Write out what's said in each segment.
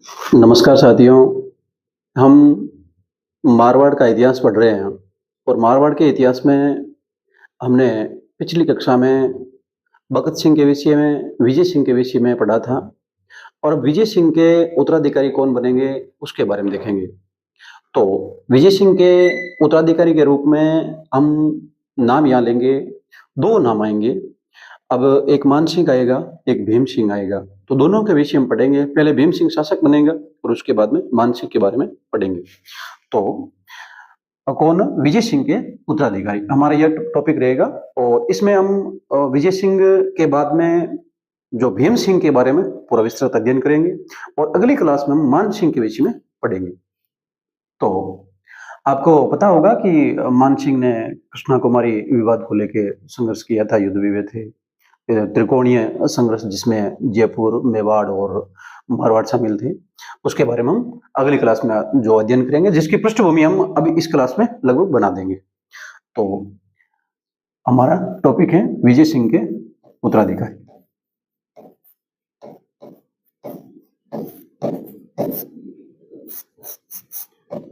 नमस्कार साथियों, हम मारवाड़ का इतिहास पढ़ रहे हैं और मारवाड़ के इतिहास में हमने पिछली कक्षा में भगत सिंह के विषय में, विजय सिंह के विषय में पढ़ा था और अब विजय सिंह के उत्तराधिकारी कौन बनेंगे, उसके बारे में देखेंगे। तो विजय सिंह के उत्तराधिकारी के रूप में हम नाम यहाँ लेंगे, 2 नाम आएँगे। अब एक मान सिंह आएगा, एक भीम सिंह आएगा, तो दोनों के विषय हम पढ़ेंगे। पहले भीम सिंह शासक बनेगा और उसके बाद में मान सिंह के बारे में पढ़ेंगे। तो कौन? विजय सिंह के उत्तराधिकारी हमारा यह टॉपिक रहेगा और इसमें हम विजय सिंह के बाद में जो भीम सिंह के बारे में पूरा विस्तृत अध्ययन करेंगे और अगली क्लास में हम मान सिंह के विषय में पढ़ेंगे। तो आपको पता होगा कि मान सिंह ने कृष्णा कुमारी विवाद को लेके संघर्ष किया था, युद्ध भी हुए थे। त्रिकोणीय संघर्ष जिसमें जयपुर, मेवाड़ और मारवाड़ शामिल थे, उसके बारे में हम अगली क्लास में जो अध्ययन करेंगे, जिसकी पृष्ठभूमि हम अभी इस क्लास में लगभग बना देंगे। तो हमारा टॉपिक है विजय सिंह के उत्तराधिकारी।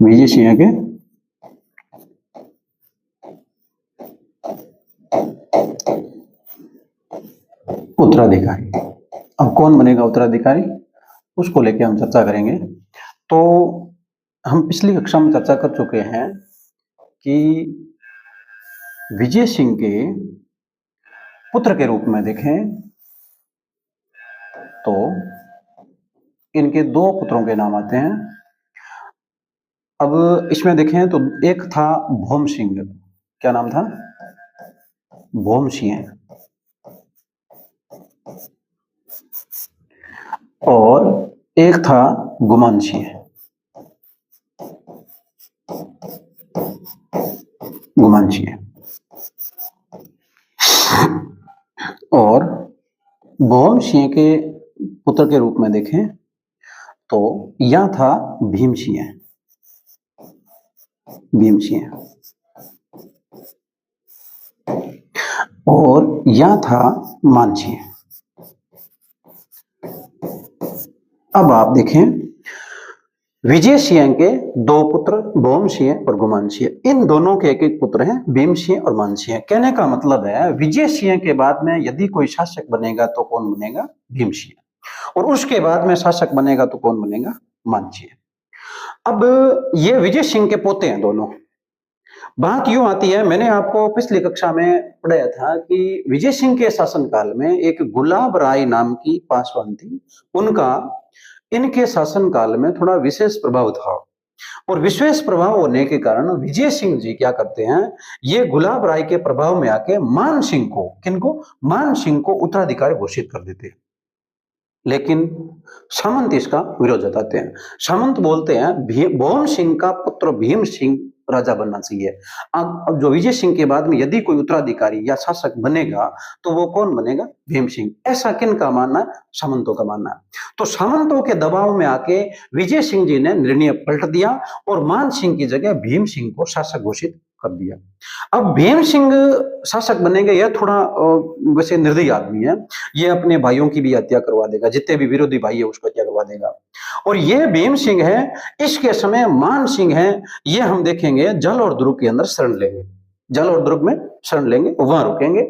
विजय सिंह के उत्तराधिकारी। अब कौन बनेगा उत्तराधिकारी, उसको लेके हम चर्चा करेंगे। तो हम पिछली कक्षा में चर्चा कर चुके हैं कि विजय सिंह के पुत्र के रूप में देखें तो इनके 2 पुत्रों के नाम आते हैं। अब इसमें देखें तो एक था भोम सिंह। क्या नाम था? भोम सिंह। और एक था गुमान सिंह। गुमान सिंह। और भोम सिंह के पुत्र के रूप में देखें तो यह था भीम सिंह। भीम सिंह। और यह था मान सिंह। अब आप देखें, विजय सिंह के 2 पुत्र भोम सिंह और गुमान सिंह, इन दोनों के एक पुत्र हैं, भीम सिंह और मान सिंह। कहने का मतलब है विजय सिंह के बाद में यदि कोई शासक बनेगा तो कौन बनेगा? भीम सिंह। और उसके बाद में शासक बनेगा तो कौन बनेगा? मान सिंह। अब ये विजय सिंह के पोते हैं दोनों। बात यूं आती है, मैंने आपको पिछली कक्षा में पढ़ाया था कि विजय सिंह के शासनकाल में एक गुलाब राय नाम की पासवान थी। उनका इनके शासनकाल में थोड़ा विशेष प्रभाव था और विशेष प्रभाव होने के कारण विजय सिंह जी क्या करते हैं, ये गुलाब राय के प्रभाव में आके मान सिंह को, किनको? मान सिंह को उत्तराधिकारी घोषित कर देते हैं। लेकिन सामंत इसका विरोध जताते हैं। सामंत बोलते हैं भोम सिंह का पुत्र भीम सिंह राजा बनना चाहिए। अब जो विजय सिंह के बाद में यदि कोई उत्तराधिकारी या शासक बनेगा तो वो कौन बनेगा? भीम सिंह। ऐसा किन का मानना है? सामंतों का मानना है। तो सामंतों के दबाव में आके विजय सिंह जी ने निर्णय पलट दिया और मान सिंह की जगह भीम सिंह को शासक घोषित कर दिया। अब भीम सिंह शासक बनेंगे, यह थोड़ा वैसे निर्दयी आदमी है। ये अपने भाइयों की भी हत्या करवा देगा, जितने भी विरोधी भाई है उसको हत्या करवा देगा। और ये भीम सिंह है, इसके समय मान सिंह है, ये हम देखेंगे जल और दुर्ग के अंदर शरण लेंगे। जल और दुर्ग में शरण लेंगे, वहां रुकेंगे।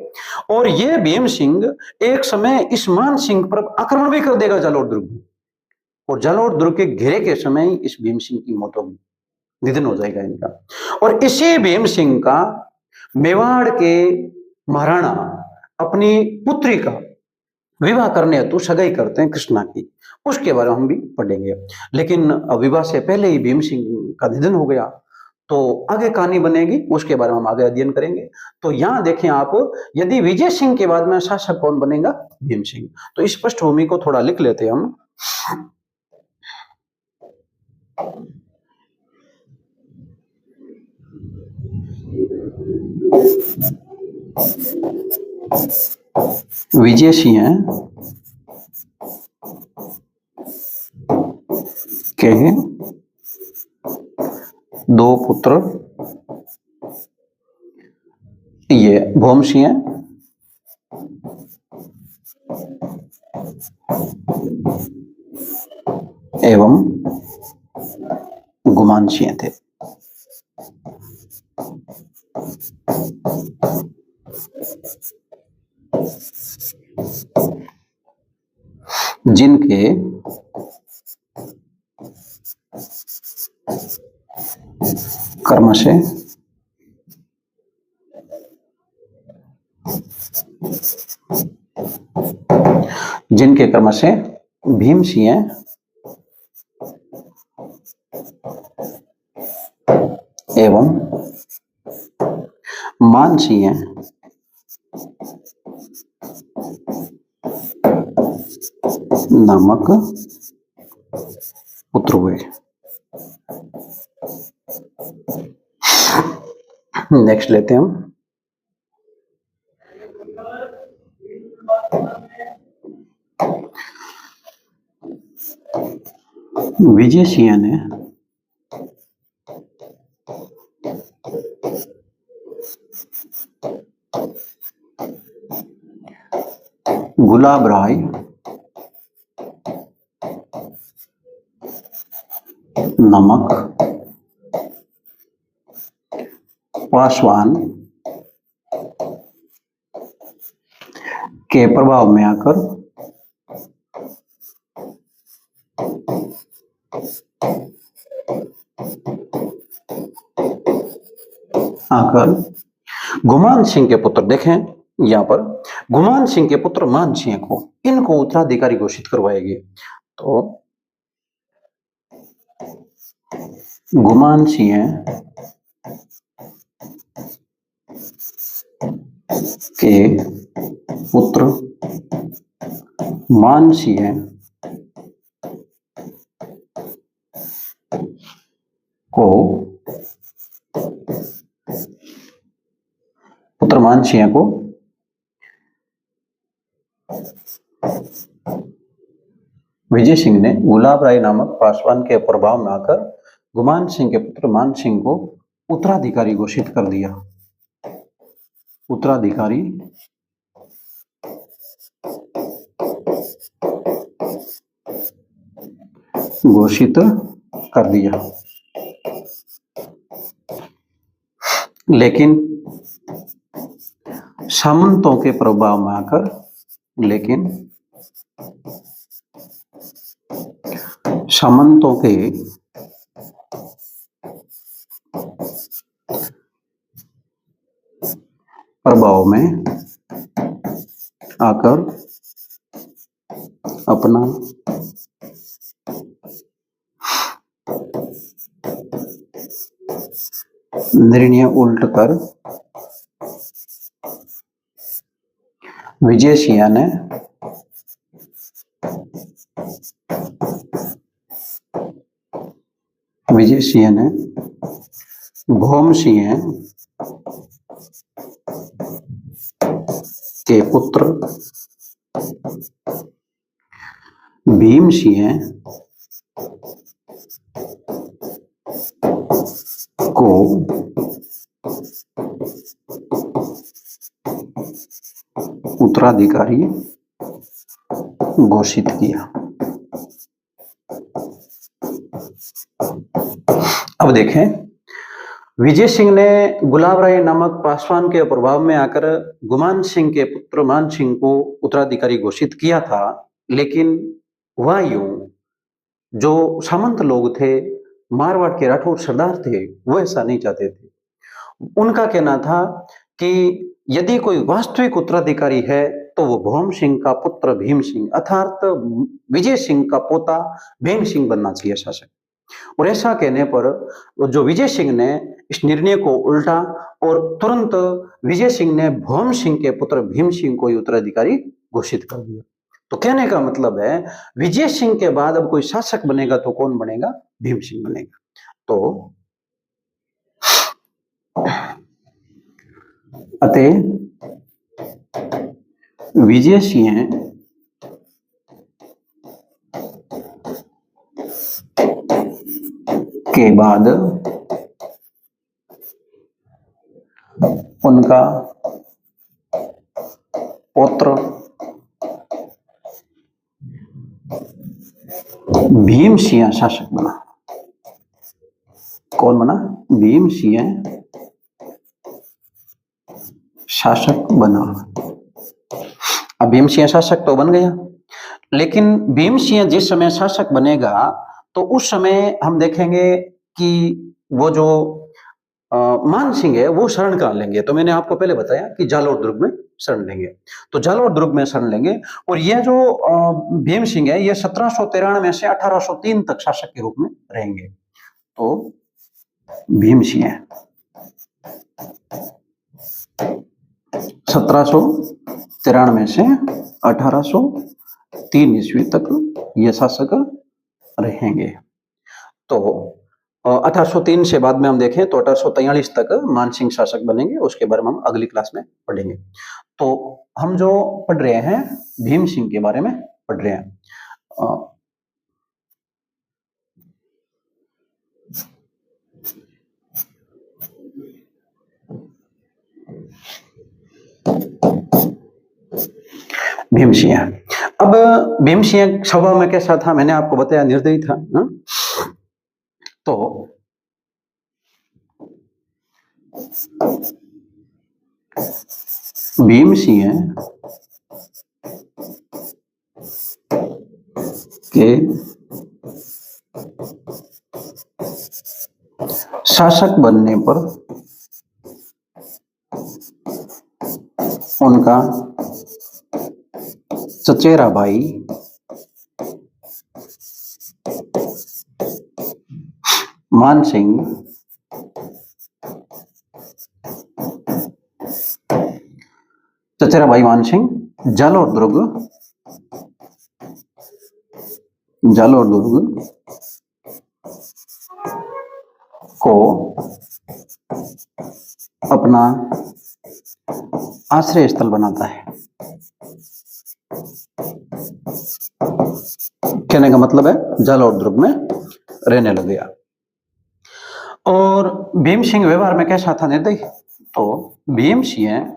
और ये भीम सिंह एक समय इस मान सिंह पर आक्रमण भी कर देगा जल और दुर्ग में। और जल और दुर्ग के घेरे के समय ही इस भीम सिंह की मौत होगी, निधन हो जाएगा इनका। और इसी भीम सिंह का मेवाड़ के महाराणा अपनी पुत्री का विवाह करने हेतु सगाई करते हैं कृष्णा की। उसके बारे में हम भी पढ़ेंगे। लेकिन विवाह से पहले ही भीम सिंह का निधन हो गया, तो आगे कहानी बनेगी, उसके बारे में हम आगे अध्ययन करेंगे। तो यहाँ देखें आप, यदि विजय सिंह के बाद में शासक कौन बनेगा? भीम सिंह। तो इस पृष्ठभूमि को थोड़ा लिख लेते हैं हम। विजय सिंह के 2 पुत्र, ये भोम सिंह एवं गुमान सिंह थे। जिनके कर्म से भीम सिंह एवं मान सिंह नामक पुत्र हुए। नेक्स्ट लेते हैं हम विजय सिंह ने गुलाब राय नमक पासवान के प्रभाव में आकर गुमान सिंह के पुत्र, देखें यहां पर गुमान सिंह के पुत्र मान सिंह को इनको उत्तराधिकारी घोषित करवाएगी। तो गुमान सिंह के पुत्र मान सिंह को विजय सिंह ने गुलाब राय नामक पासवान के प्रभाव में आकर गुमान सिंह के पुत्र मान सिंह को उत्तराधिकारी घोषित कर दिया। उत्तराधिकारी घोषित कर दिया, लेकिन सामंतों के प्रभाव में आकर सामंतों के प्रभाव में आकर अपना निर्णय उल्ट कर विजय सिंह ने भौम सिंह के पुत्र भीम सिंह को उत्तराधिकारी घोषित किया। अब देखें, विजय सिंह ने गुलाब राय नामक पासवान के प्रभाव में आकर गुमान सिंह के पुत्र मान सिंह को उत्तराधिकारी घोषित किया था, लेकिन वह यूं जो सामंत लोग थे, मारवाड़ के राठौर सरदार थे, वो ऐसा नहीं चाहते थे। उनका कहना था कि यदि कोई वास्तविक उत्तराधिकारी है तो वो भौम सिंह का पुत्र भीम सिंह अर्थात विजय सिंह का पोता भीम सिंह बनना चाहिए शासक। और ऐसा कहने पर जो विजय सिंह ने इस निर्णय को उल्टा और तुरंत विजय सिंह ने भौम सिंह के पुत्र भीम सिंह को उत्तराधिकारी घोषित कर दिया। तो कहने का मतलब है विजय सिंह के बाद अब कोई शासक बनेगा तो कौन बनेगा? भीम सिंह बनेगा। तो अतः विजय सिंह के बाद उनका पुत्र भीमसिंह शासक बना। कौन बना? भीमसिंह शासक बना। अब भीमसिंह शासक तो बन गया, लेकिन भीमसिंह जिस समय शासक बनेगा तो उस समय हम देखेंगे कि वो जो मानसिंह है वो शरण कहाँ लेंगे। तो मैंने आपको पहले बताया कि जालोर दुर्ग में शरण लेंगे, तो जालोर दुर्ग में शरण लेंगे। और ये जो भीमसिंह है ये 1793 से 1803 तक शासक के रूप में रहेंगे। तो भीमसिंह 1793 से 1803 ईस्वी तक ये शासक रहेंगे। तो 1803 से बाद में हम देखें तो 1843 तक मानसिंह शासक बनेंगे, उसके बारे में हम अगली क्लास में पढ़ेंगे। तो हम जो पढ़ रहे हैं भीम सिंह के बारे में पढ़ रहे हैं। भीमसिंह, अब भीमसिंह स्वभाव में कैसा था मैंने आपको बताया, निर्दयी था। तो भीमसिंह के शासक बनने पर उनका चचेरा भाई मानसिंह जालोर दुर्ग को अपना आश्रय स्थल बनाता है। कहने का मतलब है जालोर दुर्ग में रहने लग गया। और भीमसिंह व्यवहार में कैसा था? निर्दयी। तो भीमसिंह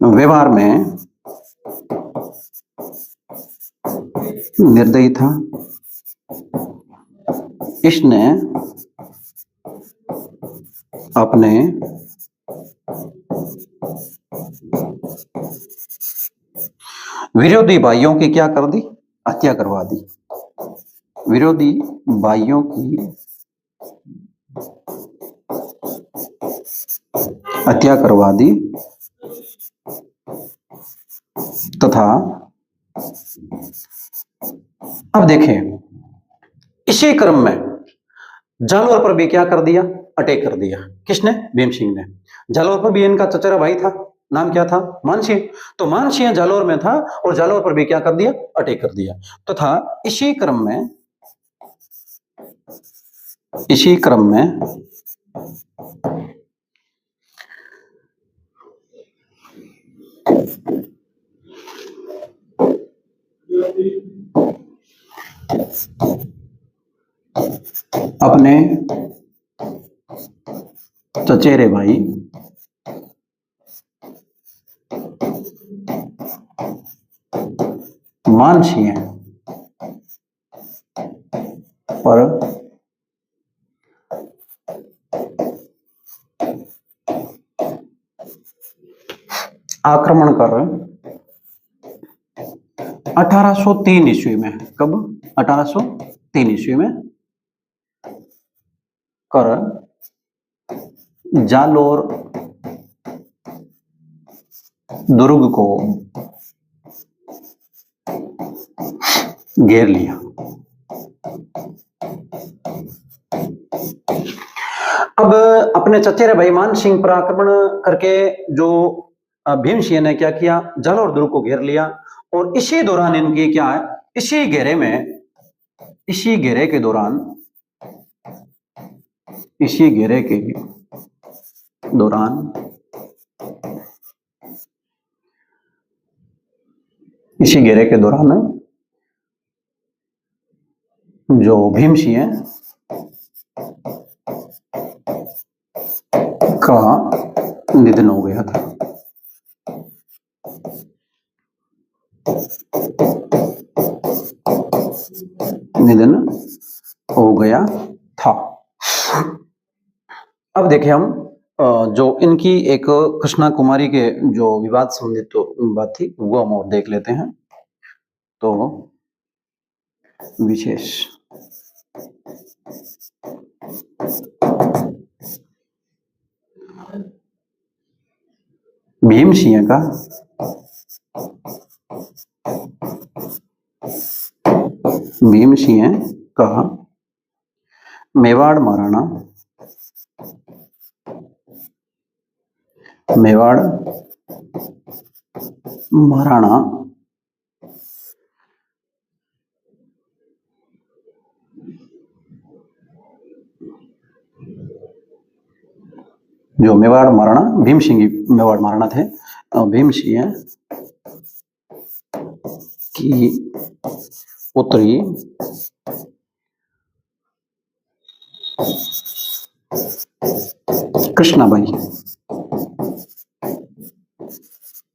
व्यवहार में निर्दयी था। इसने अपने विरोधी भाइयों की क्या कर दी? हत्या करवा दी। विरोधी भाइयों की हत्या करवा दी तथा अब देखें इसी क्रम में जालोर पर भी क्या कर दिया? अटैक कर दिया। किसने? भीमसिंह ने। जालोर पर भी इनका चचेरा भाई था, नाम क्या था? मानसिंह। तो मानसिंह जालोर में था और जालोर पर भी क्या कर दिया? अटैक कर दिया। तथा इसी क्रम में अपने चचेरे भाई मानसिंह पर आक्रमण कर 1803 ईस्वी में, कब? 1803 ईस्वी में कर जालोर दुर्ग को घेर लिया। अब अपने चचेरे भाई मानसिंह पर आक्रमण करके जो भीमसिंह ने क्या किया? जालोर दुर्ग को घेर लिया। और इसी दौरान इनकी क्या है? इसी घेरे के दौरान जो भीमसिंह का निधन हो गया था। निधन हो गया था। अब देखें हम जो इनकी एक कृष्णा कुमारी के जो विवाद संबंधित तो बात थी वो हम और देख लेते हैं। तो विशेष भीम सिंह का मेवाड़ महाराणा जो मेवाड़ महाराणा भीम सिंह मेवाड़ महाराणा थे, भीम सिंह की पुत्री कृष्णाबाई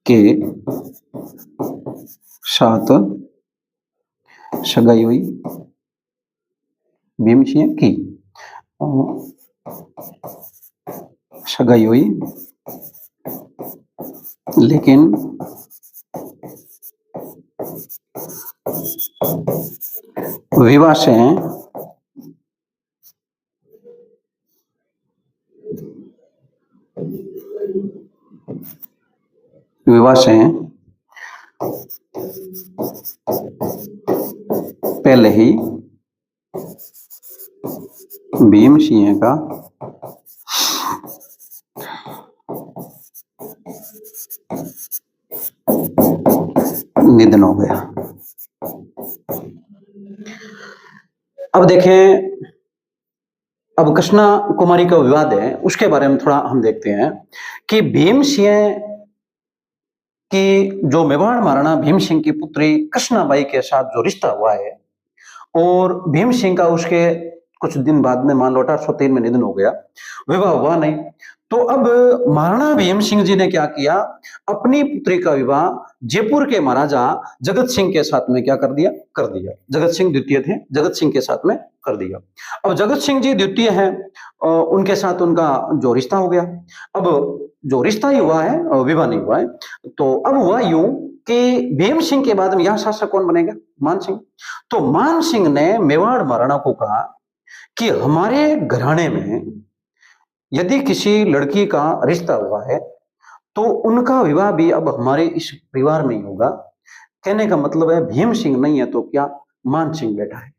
के साथ सगाई हुई भीम सिंह की सगाई हुई, लेकिन विवाह से पहले ही भीम सिंह का निधन हो गया। अब देखें, अब कृष्णा कुमारी का विवाद है उसके बारे में थोड़ा हम देखते हैं कि भीम सिंह की जो मेवाड़ महाराणा भीम सिंह की पुत्री कृष्णाबाई के साथ जो रिश्ता हुआ है और भीम सिंह का उसके कुछ दिन बाद में मान लो 1803 में निधन हो गया, विवाह हुआ नहीं। तो अब महाराणा भीम सिंह जी ने क्या किया, अपनी पुत्री का विवाह जयपुर के महाराजा जगत सिंह के साथ में क्या कर दिया, जगत सिंह द्वितीय थे, जगत सिंह के साथ में कर दिया। अब जगत सिंह जी द्वितीय हैं, उनके साथ उनका जो रिश्ता हो गया। अब जो रिश्ता ही हुआ है, विवाह नहीं हुआ है। तो अब हुआ यूं कि भीम सिंह के बाद में यह शासक कौन बनेगा, मान सिंह। तो मान सिंह ने मेवाड़ महाराणा को कहा कि हमारे घराने में यदि किसी लड़की का रिश्ता हुआ है तो उनका विवाह भी अब हमारे इस परिवार में ही होगा। कहने का मतलब है भीम सिंह नहीं है तो क्या, मान सिंह बैठा है।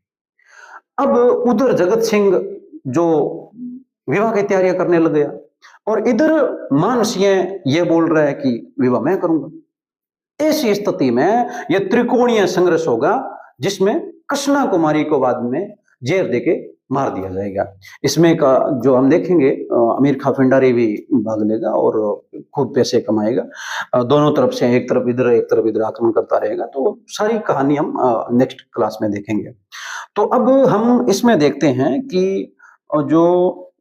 अब उधर जगत सिंह जो विवाह की तैयारियां करने लग गया और इधर मान सिंह ये बोल रहा है कि विवाह मैं करूंगा। ऐसी स्थिति में यह त्रिकोणीय संघर्ष होगा जिसमें कृष्णा कुमारी को बाद में जेर देके मार दिया जाएगा। इसमें का जो हम देखेंगे अमीर खां पिंडारी भी भाग लेगा और खूब पैसे कमाएगा। दोनों तरफ से एक तरफ इधर आक्रमण करता रहेगा। तो सारी कहानी हम नेक्स्ट क्लास में देखेंगे। तो अब हम इसमें देखते हैं कि जो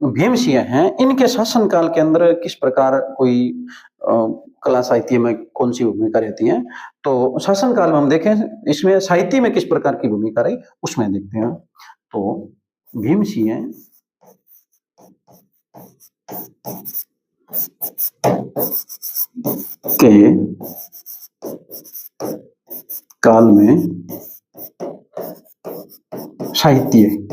भीम सिंह हैं इनके शासन काल के अंदर किस प्रकार कोई कला साहित्य में कौन सी भूमिका रहती है। तो शासन काल में हम देखें इसमें साहित्य में किस प्रकार की भूमिका रही उसमें देखते हैं। तो भीम सिंह के काल में साहित्य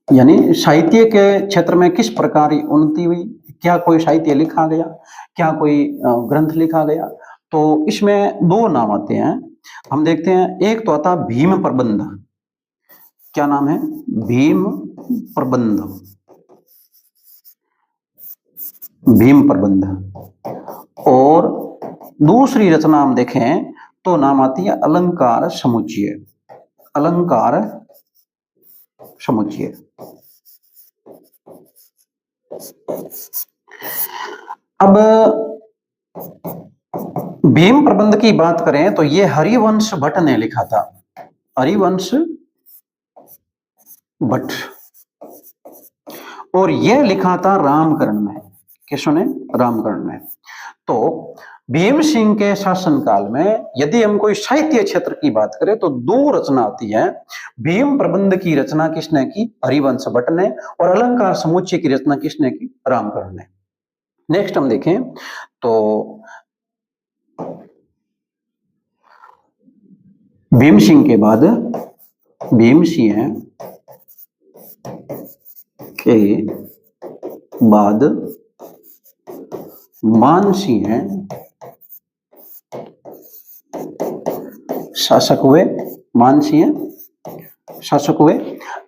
यानी साहित्य के क्षेत्र में किस प्रकार उन्नति हुई, क्या कोई साहित्य लिखा गया, क्या कोई ग्रंथ लिखा गया। तो इसमें दो नाम आते हैं, हम देखते हैं। एक तो आता भीम प्रबंध, क्या नाम है, भीम प्रबंध, भीम प्रबंध। और दूसरी रचना हम देखें तो नाम आती है अलंकार समुच्चय, अलंकार समुच्चय। अब भीम प्रबंध की बात करें तो ये हरिवंश भट्ट ने लिखा था, हरिवंश भट्ट। और यह लिखा था रामकरण में। किसने? रामकरण में। तो भीम सिंह के शासनकाल में यदि हम कोई साहित्य क्षेत्र की बात करें तो दो रचना आती है। भीम प्रबंध की रचना किसने की? हरिवंश भट्ट ने। और अलंकार समुच्चय की रचना किसने की? रामकरण ने। नेक्स्ट हम देखें तो भीम सिंह के बाद भीम सिंह के बाद मान सिंह शासक हुए। मान सिंह शासक हुए।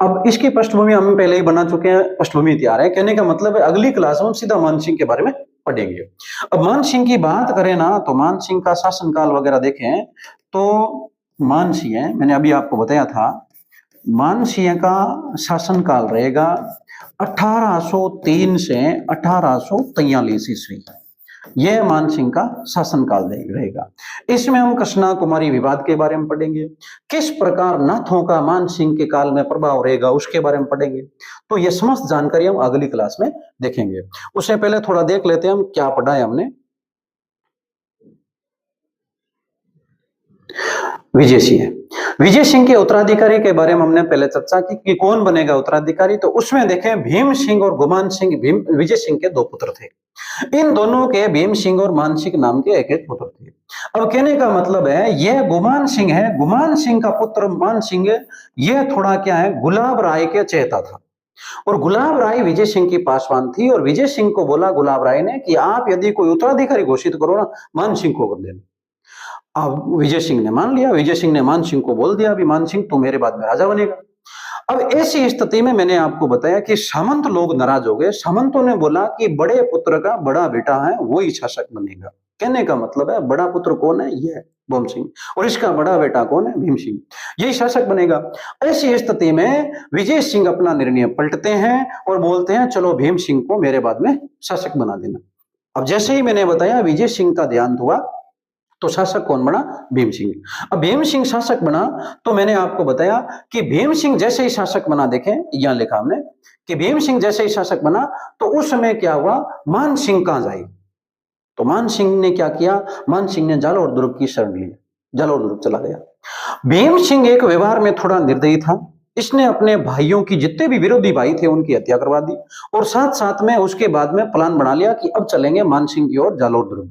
अब इसकी पृष्ठभूमि हम पहले ही बना चुके हैं, पृष्ठभूमि तैयार है। कहने का मतलब है अगली क्लास में हम सीधा मान सिंह के बारे में पढ़ेंगे। अब मान सिंह की बात करें ना तो मान सिंह का शासनकाल वगैरह देखें तो मान सिंह, मैंने अभी आपको बताया था, मान सिंह का शासनकाल रहेगा 1803 से 1843 ईस्वी। यह मान सिंह का शासनकाल रहेगा। इसमें हम कृष्णा कुमारी विवाद के बारे में पढ़ेंगे, किस प्रकार नाथों का मान सिंह के काल में प्रभाव रहेगा उसके बारे में पढ़ेंगे। तो यह समस्त जानकारी हम अगली क्लास में देखेंगे। उससे पहले थोड़ा देख लेते हैं हम क्या पढ़ा है हमने। विजय सिंह, विजय सिंह के उत्तराधिकारी के बारे में हमने पहले चर्चा की कि कौन बनेगा उत्तराधिकारी। तो उसमें देखें भीम सिंह और गुमान सिंह, विजय सिंह के दो पुत्र थे। इन दोनों के भीम सिंह और मान सिंह नाम के एक एक पुत्र थे। अब कहने का मतलब है यह गुमान सिंह है, गुमान सिंह का पुत्र मान सिंह, यह थोड़ा क्या है, गुलाब राय के चहेता था। और गुलाब राय विजय सिंह की पासवान थी और विजय सिंह को बोला गुलाब राय ने कि आप यदि कोई उत्तराधिकारी घोषित करो ना, मान सिंह को कर देना। अब विजय सिंह ने मान लिया। विजय सिंह ने मान सिंह को बोल दिया अभी मान सिंह तू मेरे बाद में राजा बनेगा। अब ऐसी स्थिति में मैंने आपको बताया कि सामंत लोग नाराज हो गए। सामंतों ने बोला कि बड़े पुत्र का बड़ा बेटा है वो ही शासक बनेगा। कहने का मतलब है बड़ा पुत्र कौन है? यह है भीम सिंह, और इसका बड़ा बेटा कौन है? भीम सिंह, यही शासक बनेगा। ऐसी स्थिति में विजय सिंह अपना निर्णय पलटते हैं और बोलते हैं चलो भीम सिंह को मेरे बाद में शासक बना देना। अब जैसे ही मैंने बताया विजय सिंह का देहांत हुआ तो शासक कौन बना? भीम सिंह। अब भीम सिंह शासक बना तो मैंने आपको बताया कि भीम सिंह जैसे ही शासक बना, देखें यहां लिखा हमने कि भीम सिंह जैसे ही शासक बना तो उस समय क्या हुआ, मान सिंह कहां जाए? तो मान सिंह ने क्या किया? मान सिंह ने जालोर दुर्ग की शरण ली, जालोर दुर्ग चला गया। भीम सिंह एक व्यवहार में थोड़ा निर्दयी था। इसने अपने भाइयों की, जितने भी विरोधी भाई थे उनकी हत्या करवा दी और साथ साथ में उसके बाद में प्लान बना लिया कि अब चलेंगे मान सिंह की ओर जालोर दुर्ग,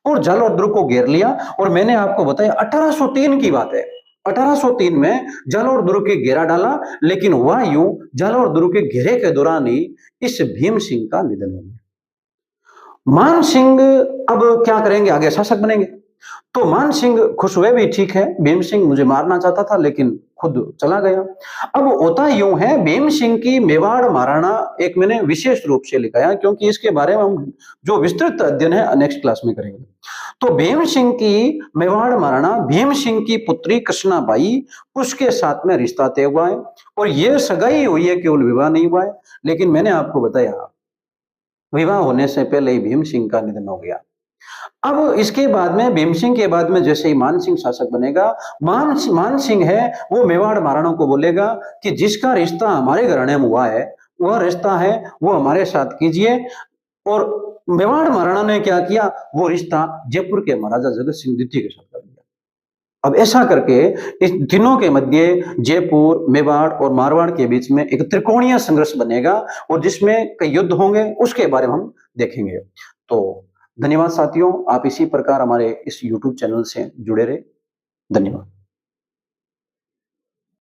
और जालोर दुर्ग को घेर लिया। और मैंने आपको बताया 1803 की बात है, 1803 में जालोर दुर्ग के घेरा डाला, लेकिन वह यूं जालोर दुर्ग के घेरे के दौरान ही इस भीम सिंह का निधन हो गया। मान सिंह अब क्या करेंगे? आगे शासक बनेंगे। तो मान सिंह खुश हुए भी, ठीक है भीम सिंह मुझे मारना चाहता था लेकिन खुद चला गया। अब होता यूं है, भीम सिंह की मेवाड़ महाराणा एक मैंने विशेष रूप से लिखा है क्योंकि इसके बारे में हम जो विस्तृत अध्ययन है नेक्स्ट क्लास में करेंगे। तो भीम सिंह की मेवाड़ महाराणा भीम सिंह की पुत्री कृष्णाबाई, उसके साथ में रिश्ता तय हुआ है और यह सगाई हुई है, केवल विवाह नहीं हुआ है। लेकिन मैंने आपको बताया विवाह होने से पहले ही भीम सिंह का निधन हो गया। अब इसके बाद में भीम सिंह के बाद में जैसे ही मान सिंह शासक बनेगा, मान सिंह है वो मेवाड़ महाराणा को बोलेगा कि जिसका रिश्ता हमारे घराने में हुआ है वह रिश्ता है वो हमारे साथ कीजिए। और मेवाड़ महाराणा ने क्या किया, वो रिश्ता जयपुर के महाराजा जगत सिंह द्वितीय के साथ कर दिया। अब ऐसा करके इस तीनों के मध्य जयपुर, मेवाड़ और मारवाड़ के बीच में एक त्रिकोणीय संघर्ष बनेगा और जिसमें कई युद्ध होंगे, उसके बारे में हम देखेंगे। तो धन्यवाद साथियों, आप इसी प्रकार हमारे इस YouTube चैनल से जुड़े रहे। धन्यवाद।